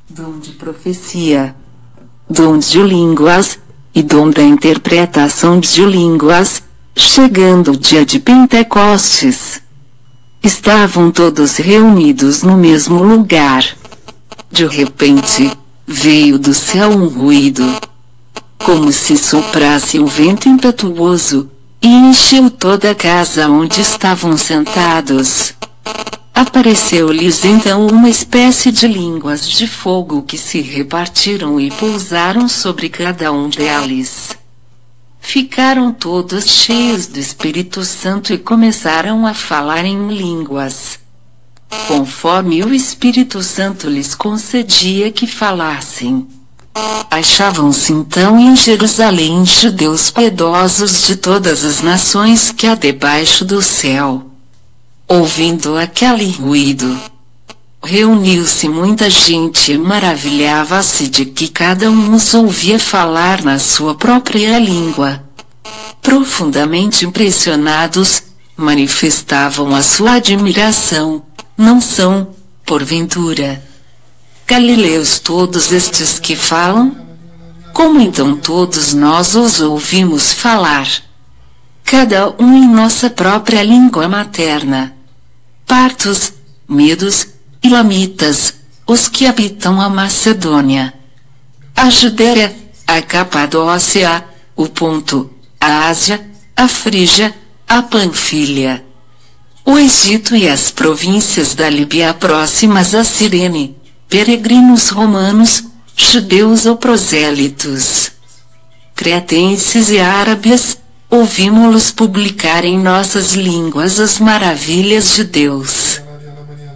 dom de profecia, dom de línguas, e dom da interpretação de línguas. Chegando o dia de Pentecostes, estavam todos reunidos no mesmo lugar. De repente, veio do céu um ruído, como se soprasse um vento impetuoso, e encheu toda a casa onde estavam sentados. Apareceu-lhes então uma espécie de línguas de fogo que se repartiram e pousaram sobre cada um deles. Ficaram todos cheios do Espírito Santo e começaram a falar em línguas, conforme o Espírito Santo lhes concedia que falassem. Achavam-se então em Jerusalém judeus piedosos de todas as nações que há debaixo do céu. Ouvindo aquele ruído, reuniu-se muita gente e maravilhava-se de que cada um os ouvia falar na sua própria língua. Profundamente impressionados, manifestavam a sua admiração. Não são, porventura, galileus todos estes que falam? Como então todos nós os ouvimos falar, cada um em nossa própria língua materna? Partos, medos, Elamitas, os que habitam a Macedônia, a Judéia, a Capadócia, o Ponto, a Ásia, a Frígia, a Panfilha, o Egito e as províncias da Líbia próximas a Cirene, peregrinos romanos, judeus ou prosélitos, cretenses e árabes, ouvimos-los publicar em nossas línguas as maravilhas de Deus.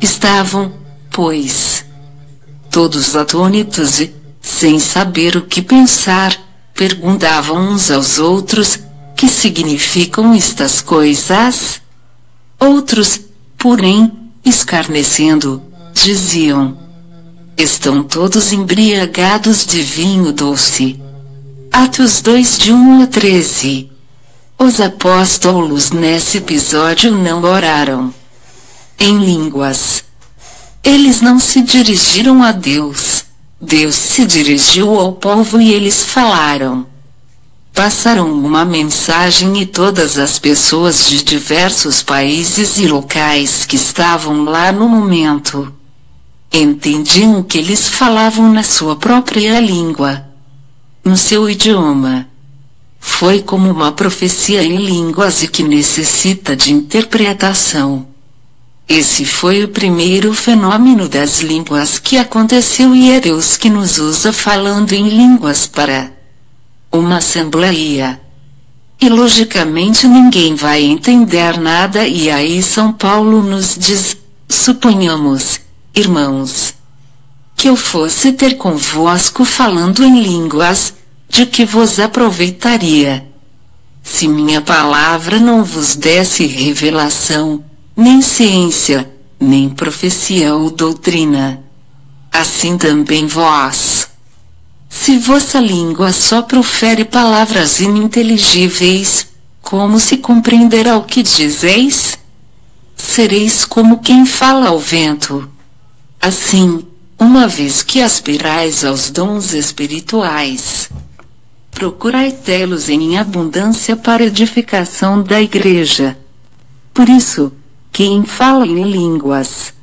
Estavam, pois, todos atônitos e, sem saber o que pensar, perguntavam uns aos outros: que significam estas coisas? Outros, porém, escarnecendo, diziam: estão todos embriagados de vinho doce. Atos 2 de 1 a 13. Os apóstolos nesse episódio não oraram em línguas. Eles não se dirigiram a Deus. Deus se dirigiu ao povo e eles falaram. Passaram uma mensagem e todas as pessoas de diversos países e locais que estavam lá no momento entendiam que eles falavam na sua própria língua, no seu idioma. Foi como uma profecia em línguas e que necessita de interpretação. Esse foi o primeiro fenômeno das línguas que aconteceu e é Deus que nos usa falando em línguas para uma assembleia. E logicamente ninguém vai entender nada e aí São Paulo nos diz: suponhamos, irmãos, que eu fosse ter convosco falando em línguas, de que vos aproveitaria? Se minha palavra não vos desse revelação, nem ciência, nem profecia ou doutrina. Assim também vós. Se vossa língua só profere palavras ininteligíveis, como se compreenderá o que dizeis? Sereis como quem fala ao vento. Assim, uma vez que aspirais aos dons espirituais, procurai tê-los em abundância para edificação da igreja. Por isso, quem fala em línguas,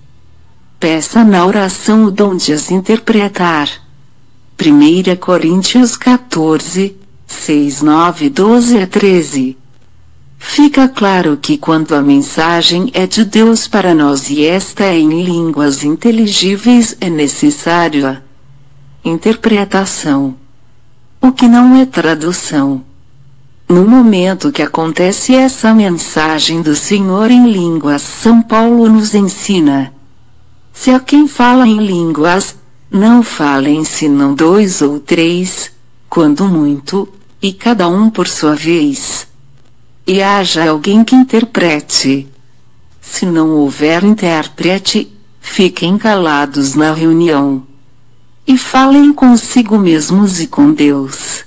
peça na oração o dom de as interpretar. 1 Coríntios 14, 6, 9, 12 a 13. Fica claro que quando a mensagem é de Deus para nós e esta é em línguas inteligíveis, é necessário a interpretação, o que não é tradução. No momento que acontece essa mensagem do Senhor em línguas, São Paulo nos ensina: se a quem fala em línguas, não falem senão 2 ou 3, quando muito, e cada um por sua vez. E haja alguém que interprete. Se não houver intérprete, fiquem calados na reunião e falem consigo mesmos e com Deus.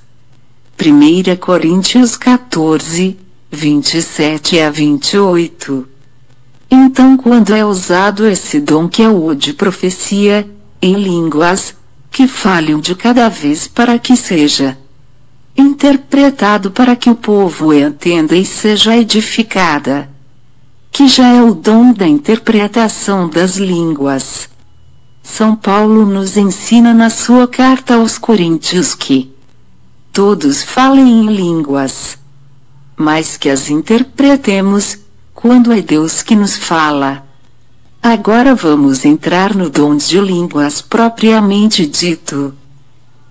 1 Coríntios 14, 27 a 28. Então, quando é usado esse dom que é o de profecia, em línguas, que fale um de cada vez para que seja interpretado para que o povo entenda e seja edificada. Que já é o dom da interpretação das línguas. São Paulo nos ensina na sua carta aos Coríntios que todos falem em línguas, mas que as interpretemos, quando é Deus que nos fala. Agora vamos entrar no dom de línguas propriamente dito.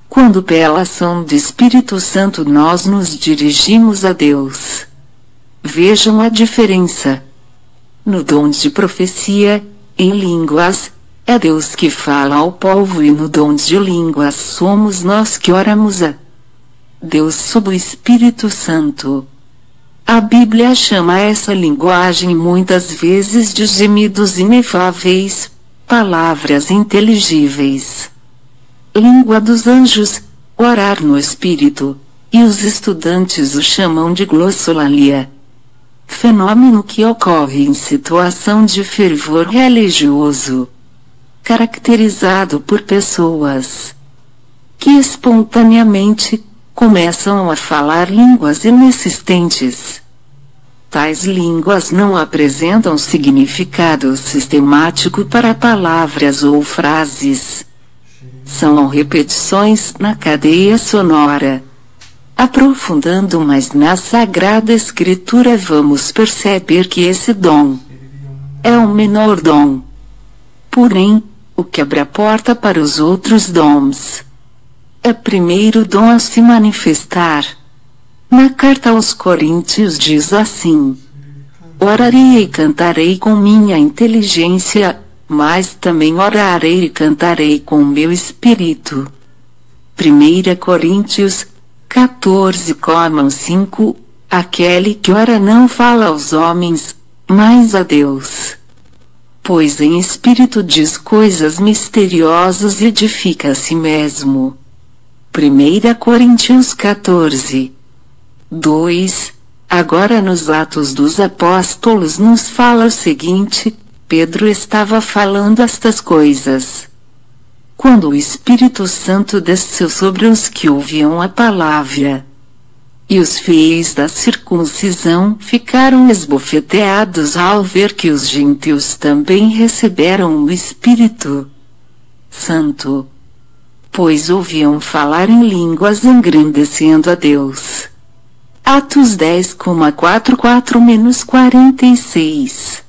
Quando pela ação do Espírito Santo nós nos dirigimos a Deus. Vejam a diferença. No dom de profecia, em línguas, é Deus que fala ao povo, e no dom de línguas somos nós que oramos a Deus sob o Espírito Santo. A Bíblia chama essa linguagem muitas vezes de gemidos inefáveis, palavras inteligíveis. Língua dos anjos, orar no Espírito, e os estudantes o chamam de glossolalia. Fenômeno que ocorre em situação de fervor religioso, caracterizado por pessoas que espontaneamente começam a falar línguas inexistentes. Tais línguas não apresentam significado sistemático para palavras ou frases. São repetições na cadeia sonora. Aprofundando mais na Sagrada Escritura, vamos perceber que esse dom é o menor dom. Porém, o que abre a porta para os outros dons. É primeiro dom a se manifestar. Na carta aos Coríntios diz assim: orarei e cantarei com minha inteligência, mas também orarei e cantarei com meu espírito. 1 Coríntios 14,5 Aquele que ora não fala aos homens, mas a Deus. Pois em espírito diz coisas misteriosas e edifica a si mesmo. 1 Coríntios 14, 2. Agora nos Atos dos Apóstolos nos fala o seguinte: Pedro estava falando estas coisas quando o Espírito Santo desceu sobre os que ouviam a palavra. E os fiéis da circuncisão ficaram esbofeteados ao ver que os gentios também receberam o Espírito Santo, pois ouviam falar em línguas engrandecendo a Deus. Atos 10,44-46.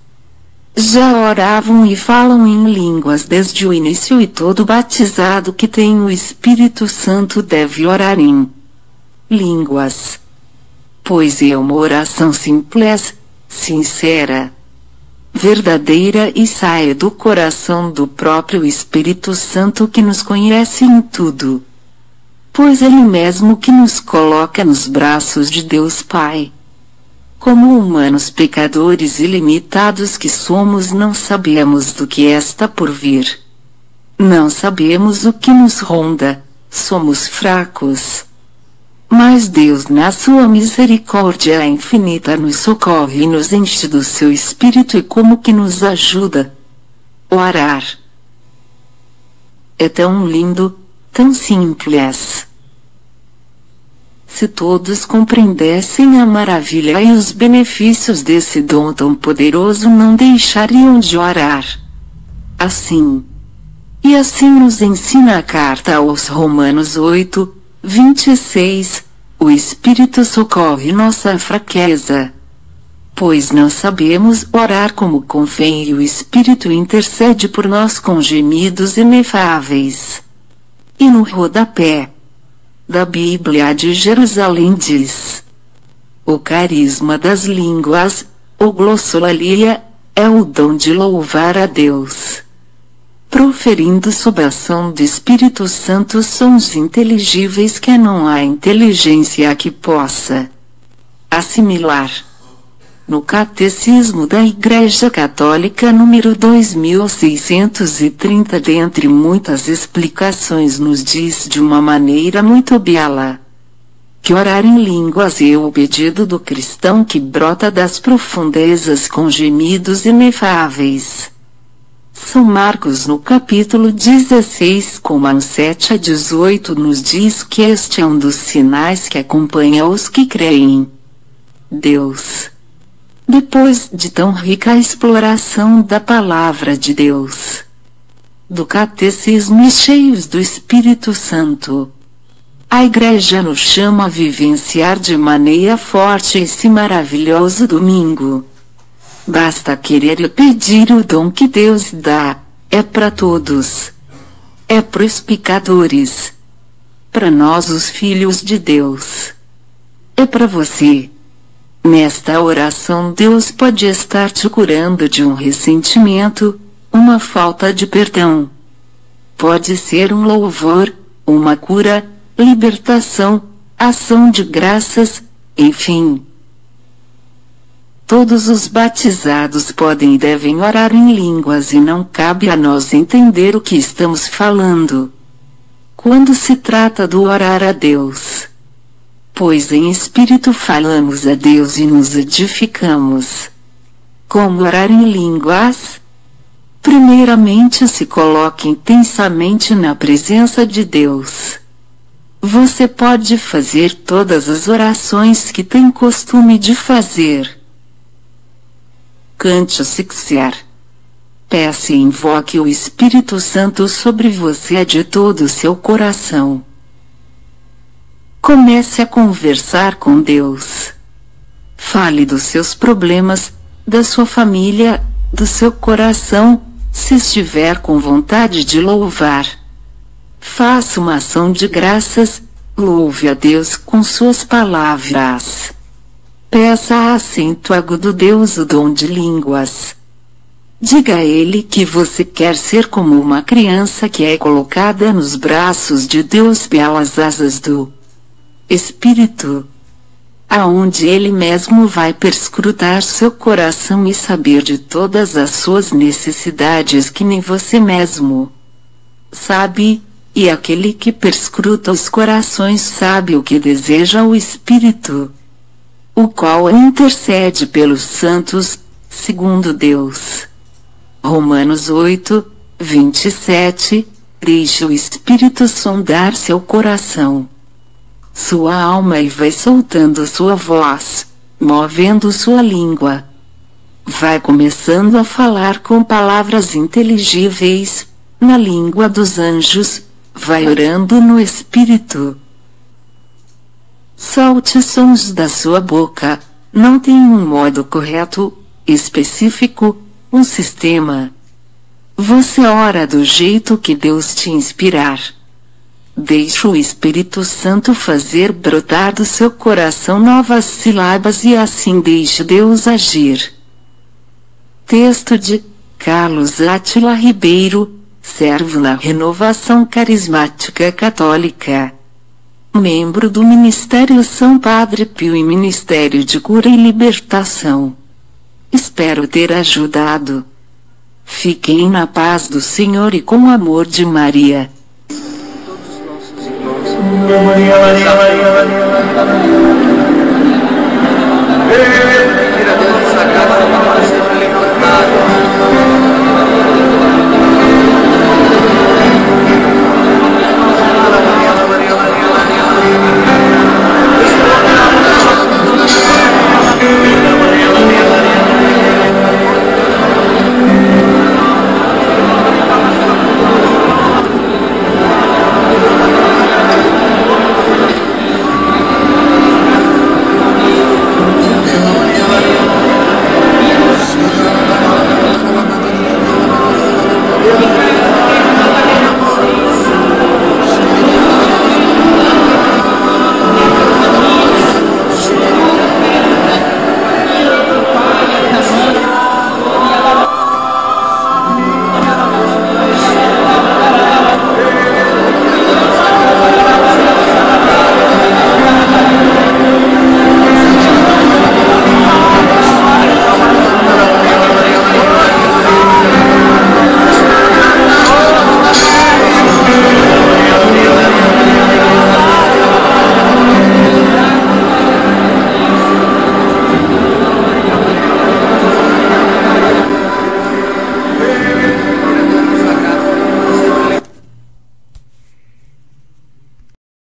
Já oravam e falam em línguas desde o início, e todo batizado que tem o Espírito Santo deve orar em línguas. Pois é uma oração simples, sincera, verdadeira e sai do coração do próprio Espírito Santo, que nos conhece em tudo. Pois Ele mesmo que nos coloca nos braços de Deus Pai. Como humanos pecadores ilimitados que somos, não sabemos do que está por vir. Não sabemos o que nos ronda, somos fracos. Mas Deus, na sua misericórdia infinita, nos socorre e nos enche do seu Espírito, e como que nos ajuda a orar. É tão lindo, tão simples. Se todos compreendessem a maravilha e os benefícios desse dom tão poderoso, não deixariam de orar. Assim. E assim nos ensina a carta aos Romanos 8, 26, o Espírito socorre nossa fraqueza. Pois não sabemos orar como convém, e o Espírito intercede por nós com gemidos inefáveis. E no rodapé da Bíblia de Jerusalém diz: o carisma das línguas, ou glossolalia, é o dom de louvar a Deus, proferindo sob a ação do Espírito Santo sons inteligíveis que não há inteligência que possa assimilar. No Catecismo da Igreja Católica número 2630, dentre muitas explicações, nos diz de uma maneira muito bela que orar em línguas é o pedido do cristão que brota das profundezas com gemidos inefáveis. São Marcos no capítulo 16, 7 a 18 nos diz que este é um dos sinais que acompanha os que creem. Deus. Depois de tão rica exploração da palavra de Deus, do catecismo e cheios do Espírito Santo, a Igreja nos chama a vivenciar de maneira forte esse maravilhoso domingo. Basta querer e pedir o dom que Deus dá, é para todos. É para os pecadores. Para nós os filhos de Deus. É para você. Nesta oração Deus pode estar te curando de um ressentimento, uma falta de perdão. Pode ser um louvor, uma cura, libertação, ação de graças, enfim. Todos os batizados podem e devem orar em línguas e não cabe a nós entender o que estamos falando quando se trata do orar a Deus. Pois em espírito falamos a Deus e nos edificamos. Como orar em línguas? Primeiramente se coloque intensamente na presença de Deus. Você pode fazer todas as orações que tem costume de fazer. Cante se quiser. Peça e invoque o Espírito Santo sobre você de todo o seu coração. Comece a conversar com Deus. Fale dos seus problemas, da sua família, do seu coração, se estiver com vontade de louvar. Faça uma ação de graças, louve a Deus com suas palavras. Peça a acento agudo Deus o dom de línguas. Diga a Ele que você quer ser como uma criança que é colocada nos braços de Deus pelas asas do Espírito, aonde Ele mesmo vai perscrutar seu coração e saber de todas as suas necessidades que nem você mesmo sabe, e aquele que perscruta os corações sabe o que deseja o Espírito, o qual intercede pelos santos, segundo Deus. Romanos 8, 27, deixe o Espírito sondar seu coração, sua alma e vai soltando sua voz, movendo sua língua. Vai começando a falar com palavras inteligíveis, na língua dos anjos, vai orando no Espírito. Solte sons da sua boca, não tem um modo correto, específico, um sistema. Você ora do jeito que Deus te inspirar. Deixe o Espírito Santo fazer brotar do seu coração novas sílabas e assim deixe Deus agir. Texto de Carlos Átila Ribeiro, servo na Renovação Carismática Católica. Membro do Ministério São Padre Pio e Ministério de Cura e Libertação. Espero ter ajudado. Fiquem na paz do Senhor e com o amor de Maria. Maria, Maria, Maria, Maria, Maria.